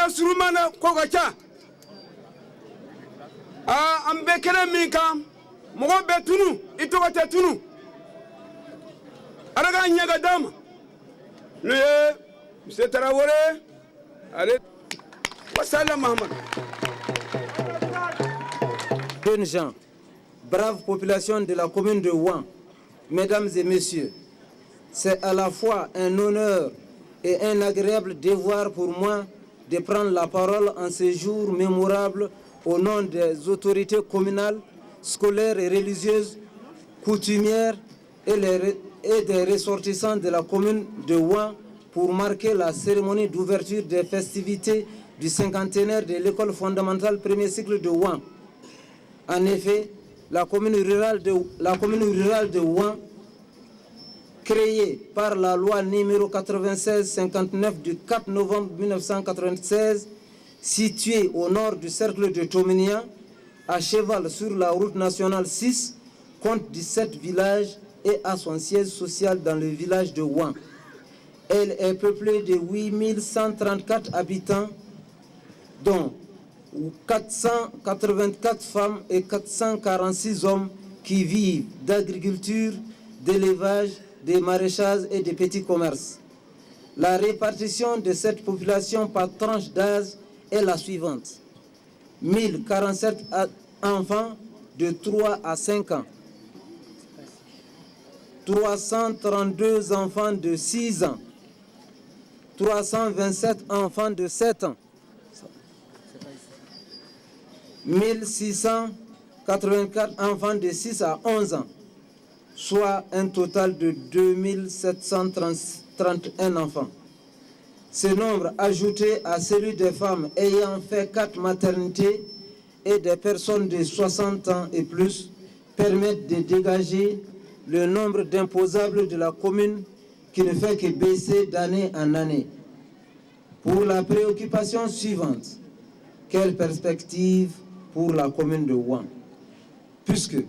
surumana kogacha ambekere minka mogo betunu itogate tunu araga nyaga dama le monsieur Traoré allez wassalam Mohamed. Jeunes gens, brave population de la commune de Ouan, mesdames et messieurs, c'est à la fois un honneur et un agréable devoir pour moi de prendre la parole en ce jour mémorable au nom des autorités communales, scolaires et religieuses, coutumières et des ressortissants de la commune de Ouan pour marquer la cérémonie d'ouverture des festivités du cinquantenaire de l'école fondamentale premier cycle de Ouan. En effet, la commune rurale de Ouan, créée par la loi numéro 96-59 du 4 novembre 1996, située au nord du cercle de Tominia, à cheval sur la route nationale 6, compte 17 villages et a son siège social dans le village de Ouan. Elle est peuplée de 8134 habitants, dont 484 femmes et 446 hommes qui vivent d'agriculture, d'élevage, de maraîchage et de petits commerces. La répartition de cette population par tranche d'âge est la suivante. 1047 enfants de 3 à 5 ans, 332 enfants de 6 ans, 327 enfants de 7 ans, 1684 enfants de 6 à 11 ans, soit un total de 2731 enfants. Ce nombre, ajouté à celui des femmes ayant fait 4 maternités et des personnes de 60 ans et plus, permettent de dégager le nombre d'imposables de la commune qui ne fait que baisser d'année en année. Pour la préoccupation suivante, quelle perspective pour la commune de Ouan, puisque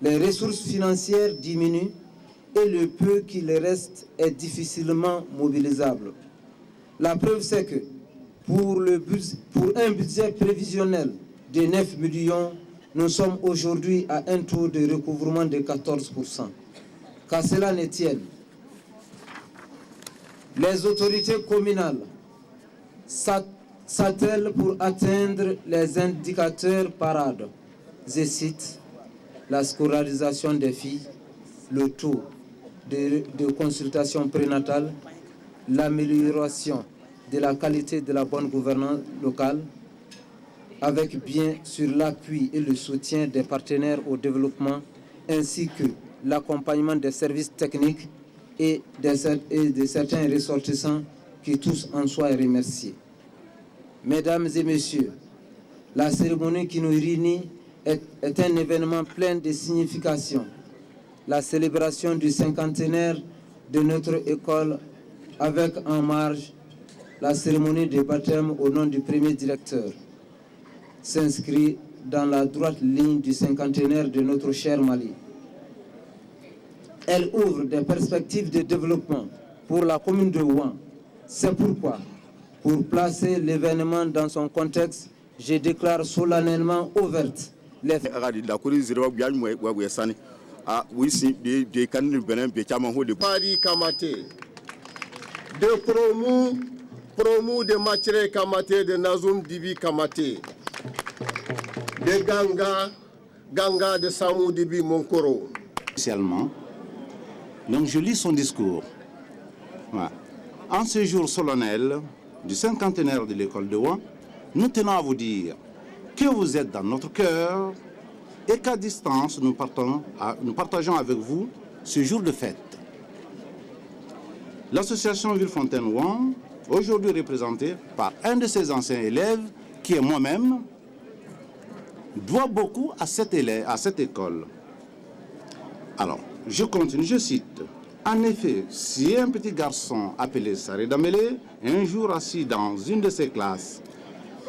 les ressources financières diminuent et le peu qu'il reste est difficilement mobilisable. La preuve, c'est que pour un budget prévisionnel de 9 millions, nous sommes aujourd'hui à un taux de recouvrement de 14%. Qu'à cela ne tienne, les autorités communales s'attellent pour atteindre les indicateurs parades. Je cite la scolarisation des filles, le taux de consultation prénatale, l'amélioration de la qualité de la bonne gouvernance locale, avec bien sûr l'appui et le soutien des partenaires au développement, ainsi que l'accompagnement des services techniques et de certains ressortissants qui tous en soient remerciés. Mesdames et messieurs, la cérémonie qui nous réunit est un événement plein de signification. La célébration du cinquantenaire de notre école avec en marge la cérémonie de baptême au nom du premier directeur s'inscrit dans la droite ligne du cinquantenaire de notre cher Mali. Elle ouvre des perspectives de développement pour la commune de Ouan. C'est pourquoi, pour placer l'événement dans son contexte, je déclare solennellement ouverte les Paris Kamaté, de Promu de Machire Kamaté, de Nazoum Dibi Kamaté, de Ganga de Samou Dibi Monkoro. Initialement, donc je lis son discours. Voilà. En ce jour solennel du cinquantenaire de l'école de Ouan, nous tenons à vous dire que vous êtes dans notre cœur et qu'à distance, nous partageons avec vous ce jour de fête. L'association Villefontaine-Ouan, aujourd'hui représentée par un de ses anciens élèves, qui est moi-même, doit beaucoup à cette école. Alors, je continue, je cite. En effet, si un petit garçon appelé Saré Damélé, un jour assis dans une de ses classes,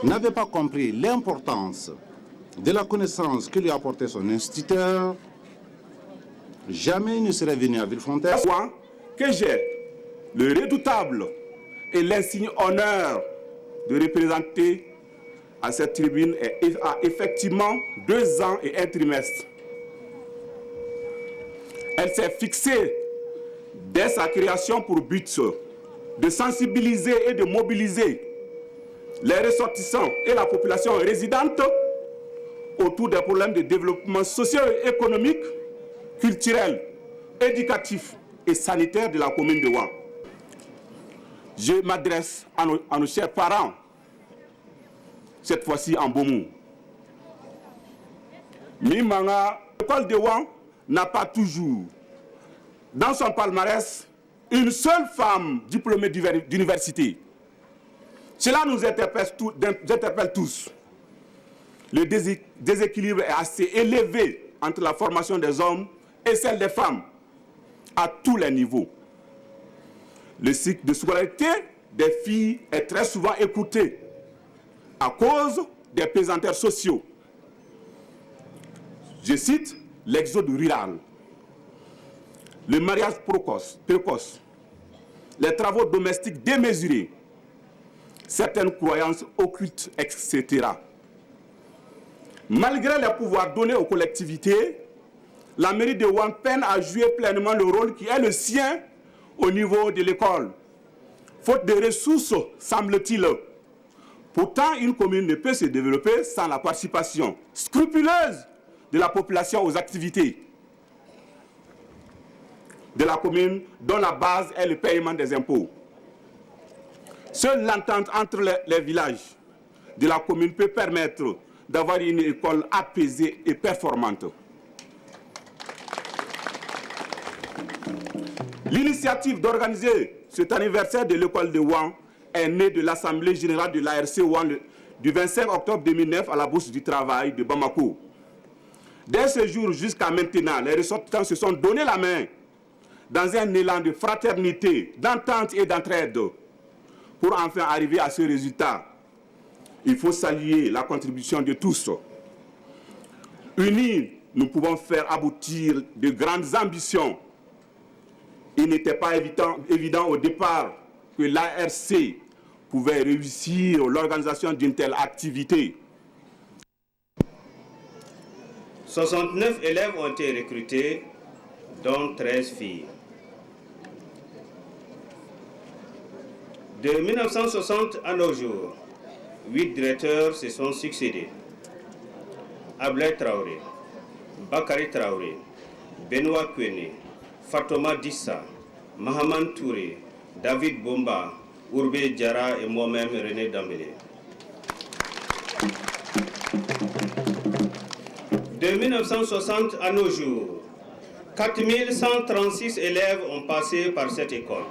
n'avait pas compris l'importance de la connaissance que lui apportait son instituteur, jamais il ne serait venu à Villefontaine. Que j'ai le redoutable et l'insigne honneur de représenter à cette tribune a effectivement 2 ans et 1 trimestre. Elle s'est fixée dès sa création pour but de sensibiliser et de mobiliser les ressortissants et la population résidente autour des problèmes de développement socio-économique, culturel, éducatif et sanitaire de la commune de Ouan. Je m'adresse à nos chers parents, cette fois-ci en Bomou. Mimanga, l'école de Ouan n'a pas toujours, dans son palmarès, une seule femme diplômée d'université. Cela nous interpelle tous. Le déséquilibre est assez élevé entre la formation des hommes et celle des femmes, à tous les niveaux. Le cycle de scolarité des filles est très souvent écouté à cause des pesanteurs sociaux. Je cite l'exode rural, le mariage précoce, les travaux domestiques démesurés, certaines croyances occultes, etc. Malgré les pouvoirs donnés aux collectivités, la mairie de Ouan peine à jouer pleinement le rôle qui est le sien au niveau de l'école. Faute de ressources, semble-t-il. Pourtant, une commune ne peut se développer sans la participation scrupuleuse de la population aux activités de la commune, dont la base est le paiement des impôts. Seule l'entente entre les villages de la commune peut permettre d'avoir une école apaisée et performante. L'initiative d'organiser cet anniversaire de l'école de Ouan est née de l'Assemblée générale de l'ARC Ouan du 25 octobre 2009 à la Bourse du Travail de Bamako. Dès ce jour jusqu'à maintenant, les ressortissants se sont donné la main dans un élan de fraternité, d'entente et d'entraide pour enfin arriver à ce résultat. Il faut saluer la contribution de tous. Unis, nous pouvons faire aboutir de grandes ambitions. Il n'était pas évident au départ que l'ARC pouvait réussir l'organisation d'une telle activité. 69 élèves ont été recrutés, dont 13 filles. De 1960 à nos jours, 8 directeurs se sont succédés. Ablay Traoré, Bakary Traoré, Benoît Kwene, Fatoma Dissa, Mahaman Touré, David Bomba, Ourbé Diarra et moi-même René Dambélé. De 1960 à nos jours, 4136 élèves ont passé par cette école.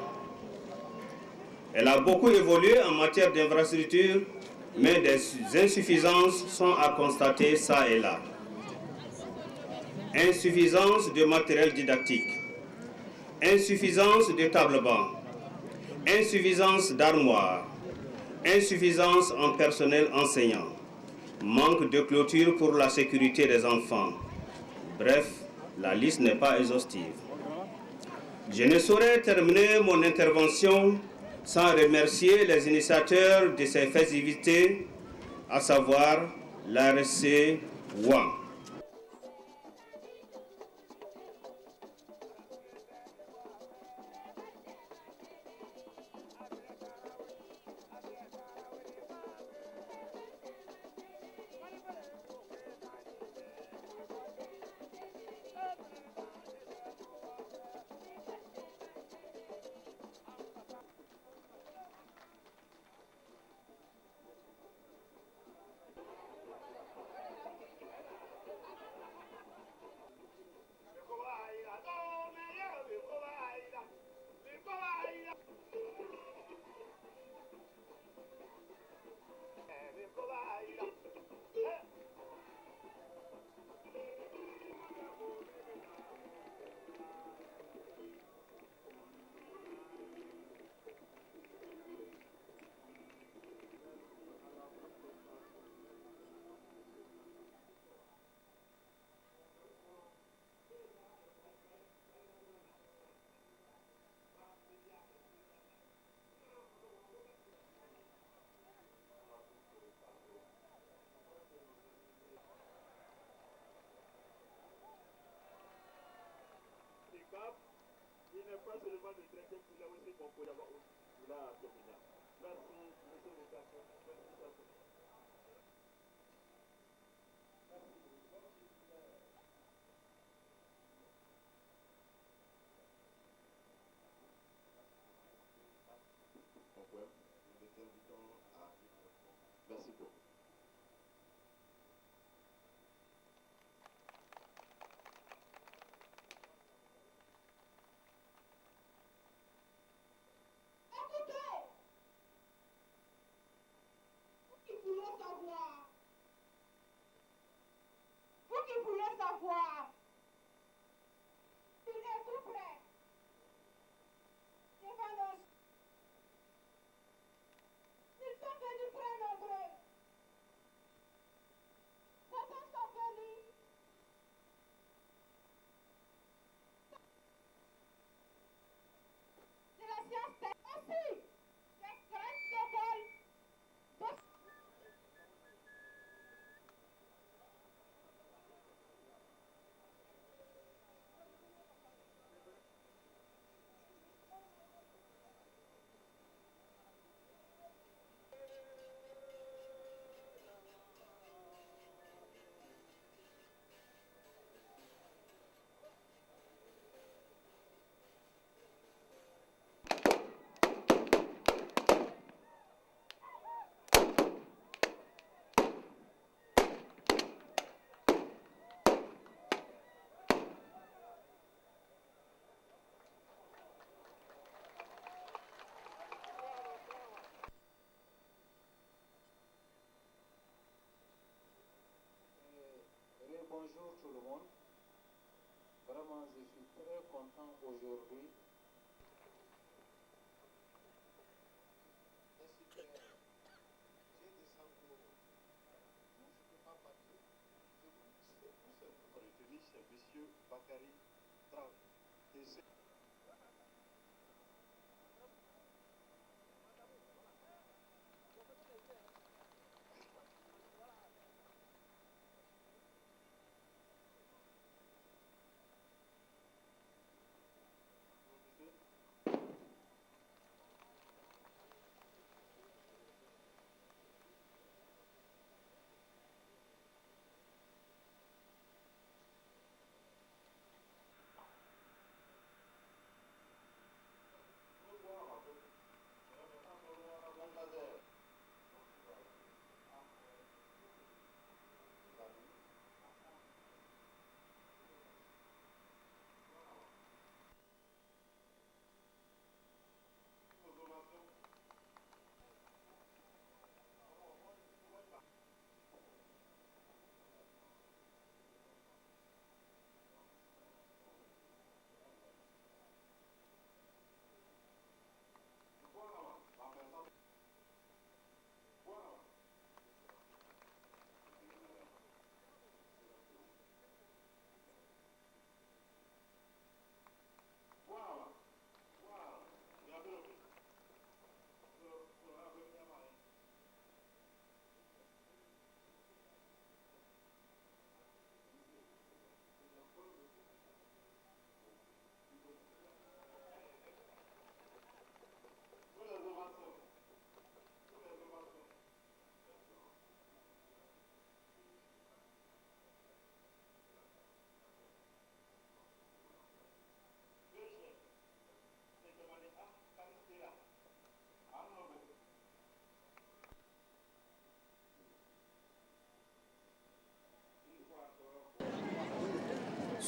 Elle a beaucoup évolué en matière d'infrastructure, mais des insuffisances sont à constater ça et là. Insuffisance de matériel didactique, insuffisance de table-banc, insuffisance d'armoires, insuffisance en personnel enseignant, manque de clôture pour la sécurité des enfants. Bref, la liste n'est pas exhaustive. Je ne saurais terminer mon intervention sans remercier les initiateurs de ces festivités, à savoir l'ARC Ouan. Bonjour tout le monde. Vraiment, je suis très content aujourd'hui. J'ai des encours. Je ne peux pas partir. Je vous sais tout seul. Retenir, c'est M. Bakary Traoré.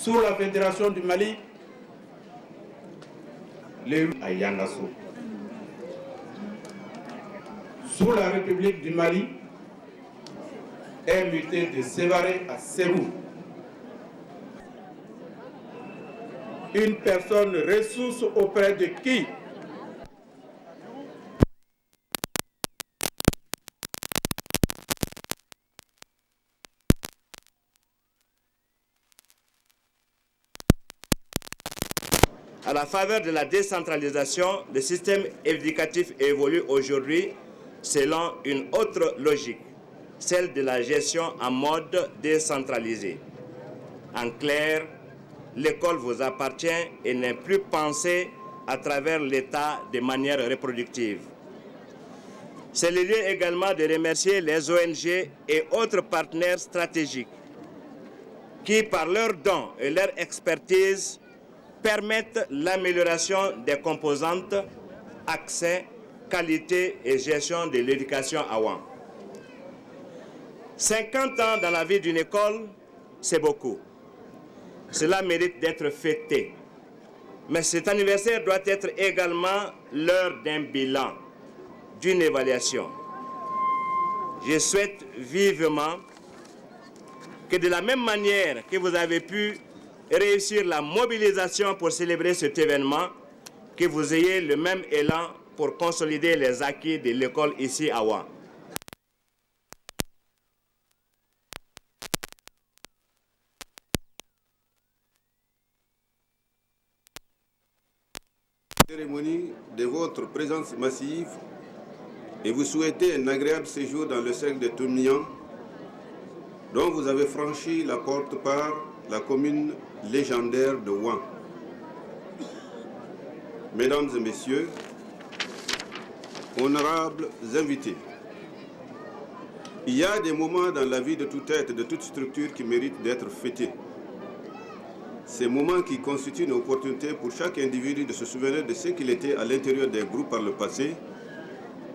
Sous la Fédération du Mali, à Yangassou. Sous la République du Mali, est muté de Sévaré à Sérou. Une personne ressource auprès de qui À la faveur de la décentralisation, le système éducatif évolue aujourd'hui selon une autre logique, celle de la gestion en mode décentralisé. En clair, l'école vous appartient et n'est plus pensée à travers l'État de manière reproductive. C'est le lieu également de remercier les ONG et autres partenaires stratégiques qui, par leurs dons et leur expertise, permettent l'amélioration des composantes, accès, qualité et gestion de l'éducation à Wan. 50 ans dans la vie d'une école, c'est beaucoup. Cela mérite d'être fêté. Mais cet anniversaire doit être également l'heure d'un bilan, d'une évaluation. Je souhaite vivement que de la même manière que vous avez pu réussir la mobilisation pour célébrer cet événement, que vous ayez le même élan pour consolider les acquis de l'école ici à Wan. Cérémonie de votre présence massive et vous souhaitez un agréable séjour dans le cercle de Toumnian, dont vous avez franchi la porte par la commune légendaire de Wan. Mesdames et messieurs, honorables invités, il y a des moments dans la vie de tout être, de toute structure qui méritent d'être fêtés. Ces moments qui constituent une opportunité pour chaque individu de se souvenir de ce qu'il était à l'intérieur des groupes par le passé,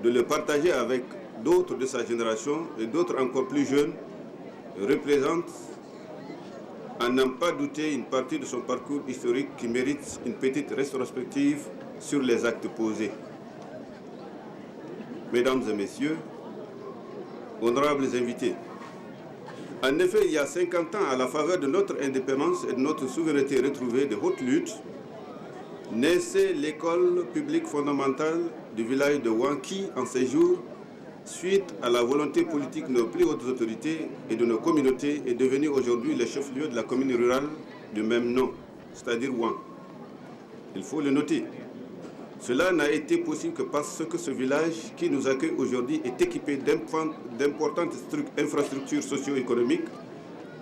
de le partager avec d'autres de sa génération et d'autres encore plus jeunes, représentent, à n'en pas douter, une partie de son parcours historique qui mérite une petite rétrospective sur les actes posés. Mesdames et messieurs, honorables invités, en effet, il y a 50 ans, à la faveur de notre indépendance et de notre souveraineté retrouvée de haute lutte, naissait l'école publique fondamentale du village de Wan qui, en ces jours, suite à la volonté politique de nos plus hautes autorités et de nos communautés, est devenue aujourd'hui le chef-lieu de la commune rurale du même nom, c'est-à-dire Wan. Il faut le noter. Cela n'a été possible que parce que ce village qui nous accueille aujourd'hui est équipé d'importantes infrastructures socio-économiques,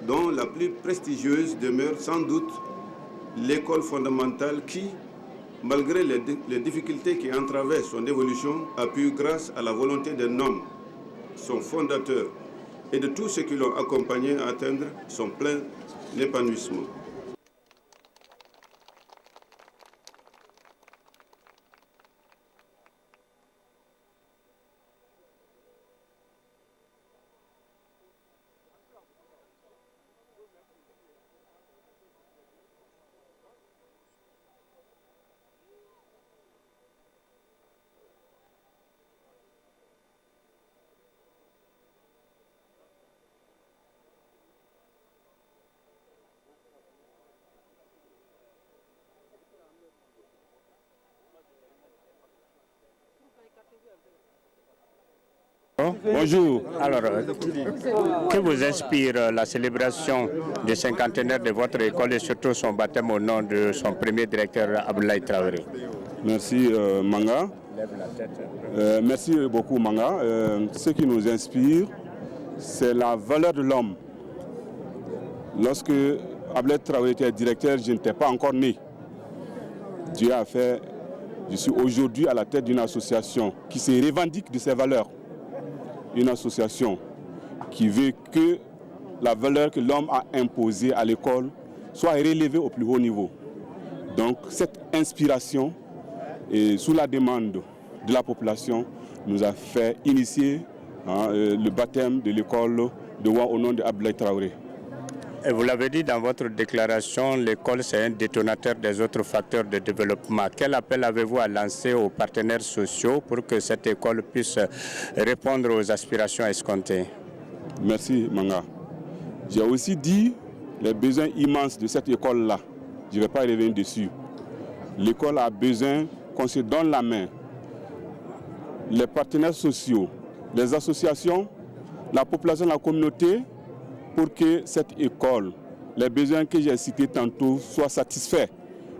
dont la plus prestigieuse demeure sans doute l'école fondamentale qui, malgré les difficultés qui entravaient son évolution, a pu, grâce à la volonté d'un homme, son fondateur, et de tous ceux qui l'ont accompagné à atteindre son plein épanouissement. Bonjour. Alors, que vous inspire la célébration du cinquantenaire de votre école et surtout son baptême au nom de son premier directeur, Abdoulaye Traoré? Merci Manga. Merci beaucoup Manga. Ce qui nous inspire, c'est la valeur de l'homme. Lorsque Abdoulaye Traoré était directeur, je n'étais pas encore né. Dieu a fait, je suis aujourd'hui à la tête d'une association qui se revendique de ses valeurs. Une association qui veut que la valeur que l'homme a imposée à l'école soit relevée au plus haut niveau. Donc cette inspiration, et sous la demande de la population, nous a fait initier le baptême de l'école de Wan au nom de Abdoulaye Traoré. Et vous l'avez dit dans votre déclaration, l'école c'est un détonateur des autres facteurs de développement. Quel appel avez-vous à lancer aux partenaires sociaux pour que cette école puisse répondre aux aspirations escomptées? Merci Manga. J'ai aussi dit les besoins immenses de cette école-là. Je ne vais pas revenir dessus. L'école a besoin qu'on se donne la main. Les partenaires sociaux, les associations, la population, la communauté, pour que cette école, les besoins que j'ai cités tantôt, soient satisfaits,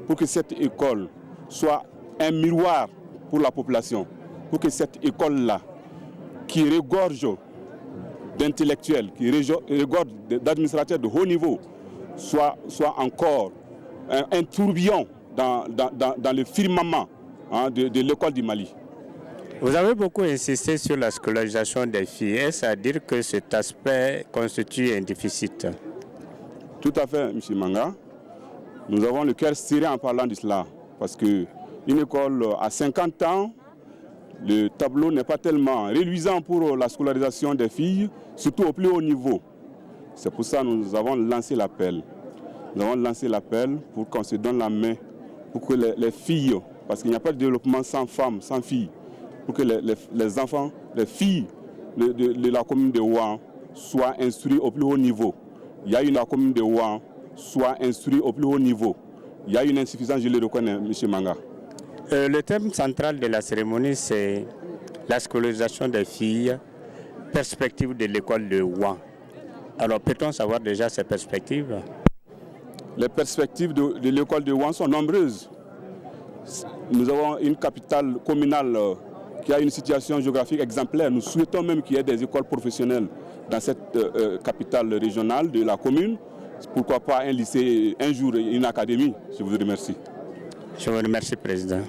pour que cette école soit un miroir pour la population, pour que cette école-là, qui regorge d'intellectuels, qui regorge d'administrateurs de haut niveau, soit encore un tourbillon dans le firmament de l'école du Mali. Vous avez beaucoup insisté sur la scolarisation des filles. Est-ce à dire que cet aspect constitue un déficit? Tout à fait, M. Manga. Nous avons le cœur serré en parlant de cela. Parce qu'une école à 50 ans, le tableau n'est pas tellement réluisant pour la scolarisation des filles, surtout au plus haut niveau. C'est pour ça que nous avons lancé l'appel. Nous avons lancé l'appel pour qu'on se donne la main, pour que les filles, parce qu'il n'y a pas de développement sans femmes, sans filles, pour que les enfants, les filles de la commune de Ouan soient instruits au plus haut niveau. Il y a une la commune de Ouan soit instruits au plus haut niveau. Il y a une insuffisance, je le reconnais, M. Manga. Le thème central de la cérémonie, c'est la scolarisation des filles, perspective de l'école de Ouan. Alors, peut-on savoir déjà ces perspectives? Les perspectives de l'école de Ouan sont nombreuses. Nous avons une capitale communale qui a une situation géographique exemplaire. Nous souhaitons même qu'il y ait des écoles professionnelles dans cette capitale régionale de la commune. Pourquoi pas un lycée, un jour une académie. Je vous remercie. Je vous remercie, Président.